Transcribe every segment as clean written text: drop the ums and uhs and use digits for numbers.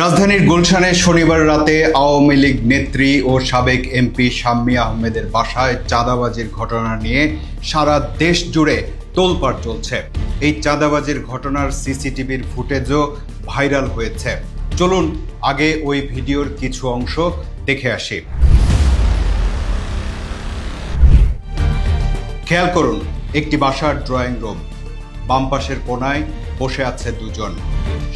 রাজধানীর গুলশানে শনিবার রাতে আওয়ামী লীগ নেত্রী ও সাবেক এমপি শাম্মী আহমেদের বাসায় চাঁদাবাজির ঘটনা নিয়ে সারা দেশ জুড়ে তোলপাড় চলছে। এই চাঁদাবাজির ঘটনার সিসিটিভির ফুটেজও ভাইরাল হয়েছে। চলুন আগে ওই ভিডিওর কিছু অংশ দেখে আসি। খেয়াল করুন, একটি বাসার ড্রয়িং রুম, বাম পাশের কোণায় বসে আছে দুজন।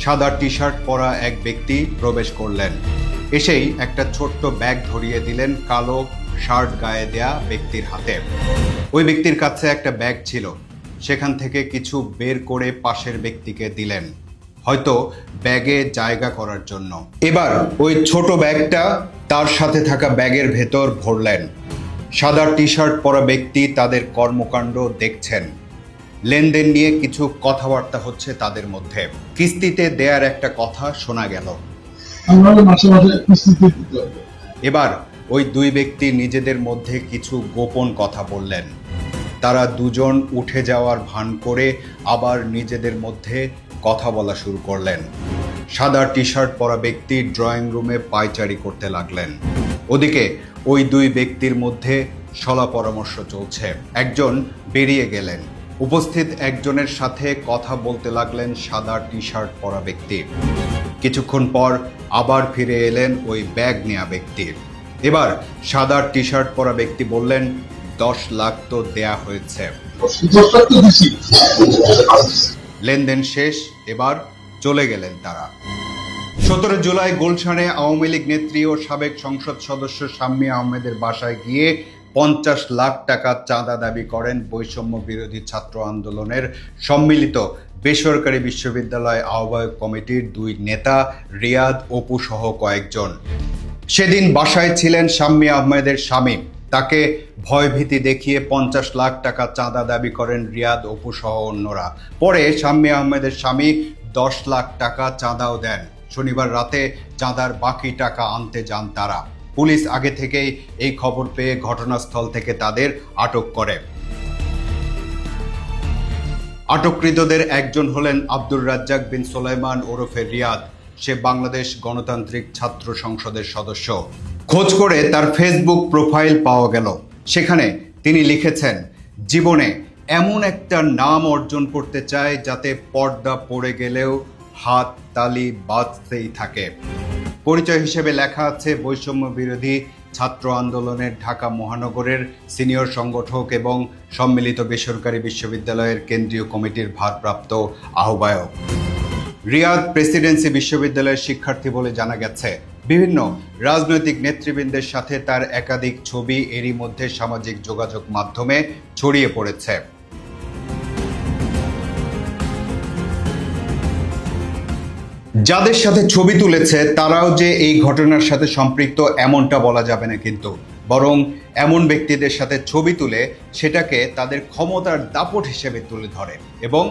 সাদা টি শার্ট পরা এক ব্যক্তি প্রবেশ করলেন, এসেই একটা ছোট্ট ব্যাগ ধরিয়ে দিলেন কালো শার্ট গায়ে দেয়া ব্যক্তির হাতে। ওই ব্যক্তির কাছে একটা ব্যাগ ছিল, সেখান থেকে কিছু বের করে পাশের ব্যক্তিকে দিলেন, হয়তো ব্যাগে জায়গা করার জন্য। এবার ওই ছোট ব্যাগটা তার সাথে থাকা ব্যাগের ভেতর ভরলেন। সাদা টি শার্ট পরা ব্যক্তি তাদের কর্মকাণ্ড দেখছেন। লেনদেন নিয়ে কিছু কথাবার্তা হচ্ছে তাদের মধ্যে। কিস্তিতে দেয়ার একটা কথা শোনা গেল। এবার ওই দুই ব্যক্তি নিজেদের মধ্যে কিছু গোপন কথা বললেন। তারা দুজন উঠে যাওয়ার ভান করে আবার নিজেদের মধ্যে কথা বলা শুরু করলেন। সাদা টি শার্ট পরা ব্যক্তি ড্রয়িং রুমে পায়চারি করতে লাগলেন। ওদিকে ওই দুই ব্যক্তির মধ্যে শলা পরামর্শ চলছে। একজন বেরিয়ে গেলেন, উপস্থিত একজনের সাথে কথা বলতে লাগলেন সাদা টি শার্ট পরা ব্যক্তি। কিছুক্ষণ পর আবার ফিরে এলেন ওই ব্যাগ নেওয়া ব্যক্তি। এবার সাদা টি শার্ট পরা ব্যক্তি বললেন, 10 লাখ তো দেয়া হয়েছে। লেনদেন শেষ, এবার চলে গেলেন তারা। 17 জুলাই গুলশানে আওয়ামী লীগ নেত্রী ও সাবেক সংসদ সদস্য শাম্মী আহমেদের বাসায় গিয়ে 50 লাখ টাকা চাঁদা দাবি করেন বৈষম্য বিরোধী ছাত্র আন্দোলনের সম্মিলিত বেসরকারি বিশ্ববিদ্যালয় আহ্বায়ক কমিটির দুই নেতা রিয়াদ, অপু সহ কয়েকজন। সেদিন বাসায় ছিলেন শাম্মী আহমেদের স্বামী। তাকে ভয়ভীতি দেখিয়ে 50 লাখ টাকা চাঁদা দাবি করেন রিয়াদ, অপু সহ অন্যরা। পরে শাম্মী আহমেদের স্বামী 10 লাখ টাকা চাঁদাও দেন। শনিবার রাতে চাঁদার বাকি টাকা আনতে যান তারা। পুলিশ আগে থেকেই এই খবর পেয়ে ঘটনাস্থল থেকে তাদের আটক করে। আটককৃতদের একজন হলেন আব্দুর রাজ্জাক বিন সুলাইমান ওরফে রিয়াদ। সে বাংলাদেশ গণতান্ত্রিক ছাত্র সংসদের সদস্য। খোঁজ করে তার ফেসবুক প্রোফাইল পাওয়া গেল। সেখানে তিনি লিখেছেন, জীবনে এমন একটা নাম অর্জন করতে চায় যাতে পর্দা পড়ে গেলেও হাত তালি বাজতেই থাকে। পরিচয় হিসেবে লেখা আছে বৈষম্য বিরোধী ছাত্র আন্দোলনের ঢাকা মহানগরের সিনিয়র সংগঠক এবং সম্মিলিত বেসরকারি বিশ্ববিদ্যালয়ের কেন্দ্রীয় কমিটির ভারপ্রাপ্ত আহ্বায়ক। রিয়াদ প্রেসিডেন্সি বিশ্ববিদ্যালয়ের শিক্ষার্থী বলে জানা গেছে। বিভিন্ন রাজনৈতিক নেতৃবৃন্দের সাথে তার একাধিক ছবি এরই মধ্যে সামাজিক যোগাযোগ মাধ্যমে ছড়িয়ে পড়েছে। যাদের সাথে ছবি তুলেছে তারাও যে এই ঘটনার সাথে সম্পৃক্ত এমনটা বলা যাবে না, কিন্তু বরং এমন ব্যক্তিদের সাথে ছবি তুলে সেটাকে তাদের ক্ষমতার দাপট হিসেবে তুলে ধরে এবং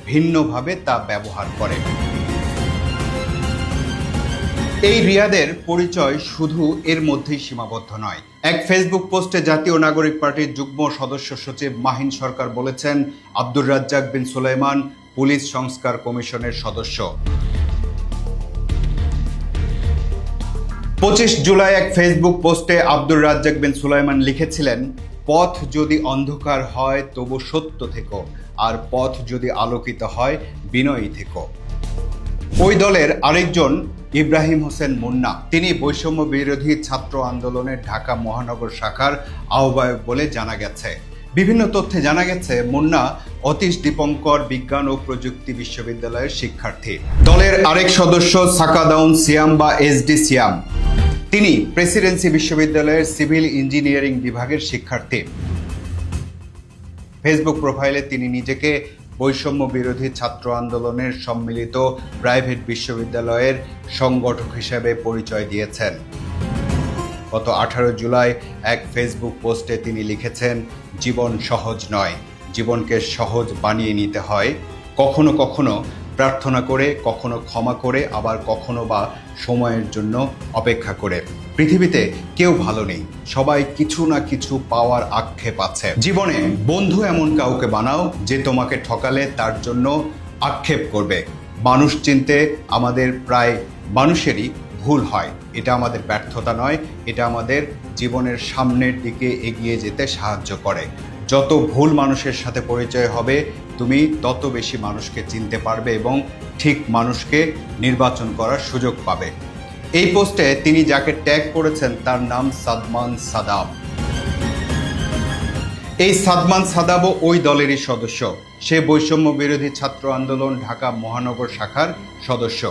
ভিন্নভাবে তা ব্যবহার করে। এই রিয়াদের পরিচয় শুধু এর মধ্যেই সীমাবদ্ধ নয়। এক ফেসবুক পোস্টে জাতীয় নাগরিক পার্টির যুগ্ম সদস্য সচিব মাহিন সরকার বলেছেন, আব্দুর রাজ্জাক বিন সুলাইমান পুলিশ সংস্কার কমিশনের সদস্য। 25 জুলাই এক ফেসবুক পোস্টে আব্দুর রাজ্জাক বিন সুলাইমান লিখেছিলেন, পথ যদি অন্ধকার হয় তবু সত্য থেকো, আর পথ যদি আলোকিত হয় বিনয়ী থেকো। ওই দলের আরেকজন ইব্রাহিম হোসেন মুন্না, তিনি বৈষম্য বিরোধী ছাত্র আন্দোলনের ঢাকা মহানগর শাখার আহ্বায়ক বলে জানা গেছে। বিভিন্ন তথ্যে জানা গেছে মুন্না অতীশ দীপঙ্কর বিজ্ঞান ও প্রযুক্তি বিশ্ববিদ্যালয়ের শিক্ষার্থী। দলের আরেক সদস্য সাকাদাউন সিয়াম বা এসডি সিয়াম, তিনি প্রেসিডেন্সি বিশ্ববিদ্যালয়ের সিভিল ইঞ্জিনিয়ারিং বিভাগের শিক্ষার্থী। ফেসবুক প্রোফাইলে তিনি নিজেকে বৈষম্য বিরোধী ছাত্র আন্দোলনের সম্মিলিত প্রাইভেট বিশ্ববিদ্যালয়ের সংগঠক হিসেবে পরিচয় দিয়েছেন। গত 18 জুলাই এক ফেসবুক পোস্টে তিনি লিখেছেন, জীবন সহজ নয়, জীবনকে সহজ বানিয়ে নিতে হয়। কখনো কখনো প্রার্থনা করে, কখনো ক্ষমা করে, আবার কখনো বা সময়ের জন্য অপেক্ষা করে। পৃথিবীতে কেউ ভালো নেই, সবাই কিছু না কিছু পাওয়ার আক্ষেপ আছে। জীবনে বন্ধু এমন কাউকে বানাও যে তোমাকে ঠকালে তার জন্য আক্ষেপ করবে। মানুষ চিনতে আমাদের প্রায় মানুষেরই ভুল হয়। এটা আমাদের ব্যর্থতা নয়, এটা আমাদের জীবনের সামনের দিকে এগিয়ে যেতে সাহায্য করে। যত ভুল মানুষের সাথে পরিচয় হবে, তুমি তত বেশি মানুষকে চিনতে পারবে এবং ঠিক মানুষকে নির্বাচন করার সুযোগ পাবে। এই পোস্টে তিনি যাকে ট্যাগ করেছেন তার নাম সাদমান সাদাব। এই সাদমান সাদাবও ওই দলেরই সদস্য। সে বৈষম্য বিরোধী ছাত্র আন্দোলন ঢাকা মহানগর শাখার সদস্য।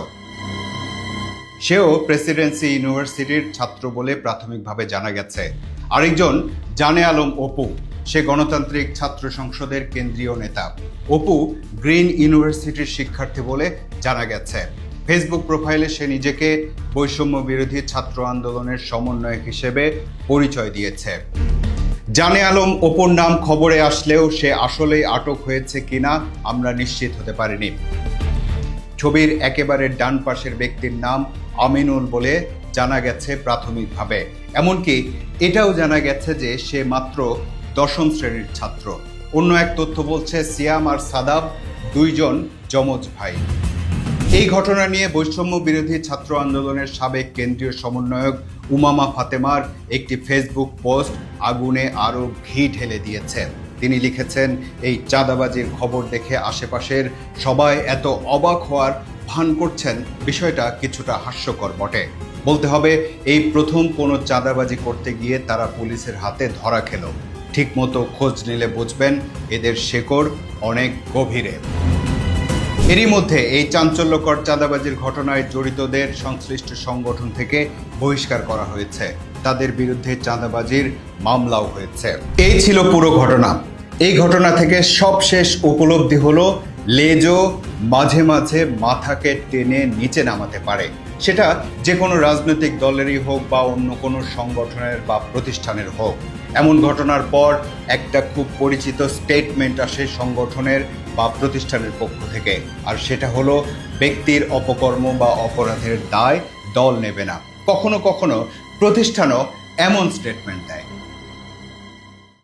সেও প্রেসিডেন্সি ইউনিভার্সিটির ছাত্র বলে প্রাথমিকভাবে জানা গেছে। আরেকজন জানে আলম অপু, সে গণতান্ত্রিক ছাত্র সংসদের কেন্দ্রীয় নেতা। অপু গ্রিন ইউনিভার্সিটির শিক্ষার্থী বলে জানা গেছে। ফেসবুক প্রোফাইলে সে নিজেকে বৈষম্য বিরোধী ছাত্র আন্দোলনের সমন্বয়ক হিসেবে পরিচয় দিয়েছে। জানে আলম অপুর নাম খবরে আসলেও সে আসলেই আটক হয়েছে কিনা আমরা নিশ্চিত হতে পারিনি। ছবির একেবারে ডান পাশের ব্যক্তির নাম আমিনুল বলে জানা গেছে প্রাথমিকভাবে। এমনকি এটাও জানা গেছে যে সে মাত্র 10ম শ্রেণীর ছাত্র। অন্য এক তথ্য বলছে সিয়াম আর সাদাব দুইজন যমজ ভাই। এই ঘটনা নিয়ে বৈষম্য বিরোধী ছাত্র আন্দোলনের সাবেক কেন্দ্রীয় সমন্বয়ক উমামা ফাতেমার একটি ফেসবুক পোস্ট আগুনে আরও ঘি ঢেলে দিয়েছে। তিনি লিখেছেন, এই চাঁদাবাজির খবর দেখে আশেপাশের সবাই এত অবাক হওয়ার ভান করছেন, বিষয়টা কিছুটা হাস্যকর বটে। বলতে হবে, এই প্রথম কোনো চাঁদাবাজি করতে গিয়ে তারা পুলিশের হাতে ধরা খেল। ঠিকমতো খোঁজ নিলে বুঝবেন এদের শেকড় অনেক গভীরে। এরই মধ্যে এই চাঞ্চল্যকর চাঁদাবাজির ঘটনায় জড়িতদের সংশ্লিষ্ট সংগঠন থেকে বহিষ্কার করা হয়েছে। তাদের বিরুদ্ধে চাঁদাবাজির মামলাও হয়েছে। এই ছিল পুরো ঘটনা। এই ঘটনা থেকে সবশেষ উপলব্ধি হলো, লেজও মাঝে মাঝে মাথাকে টেনে নিচে নামাতে পারে। সেটা যে কোনো রাজনৈতিক দলেরই হোক বা অন্য কোনো সংগঠনের বা প্রতিষ্ঠানের হোক। এমন ঘটনার পর একটা খুব পরিচিত স্টেটমেন্ট আসে সংগঠনের বা প্রতিষ্ঠানের পক্ষ থেকে, আর সেটা হলো ব্যক্তির অপকর্ম বা অপরাধের দায় দল নেবে না। কখনো কখনো প্রতিষ্ঠানও এমন স্টেটমেন্ট দেয়।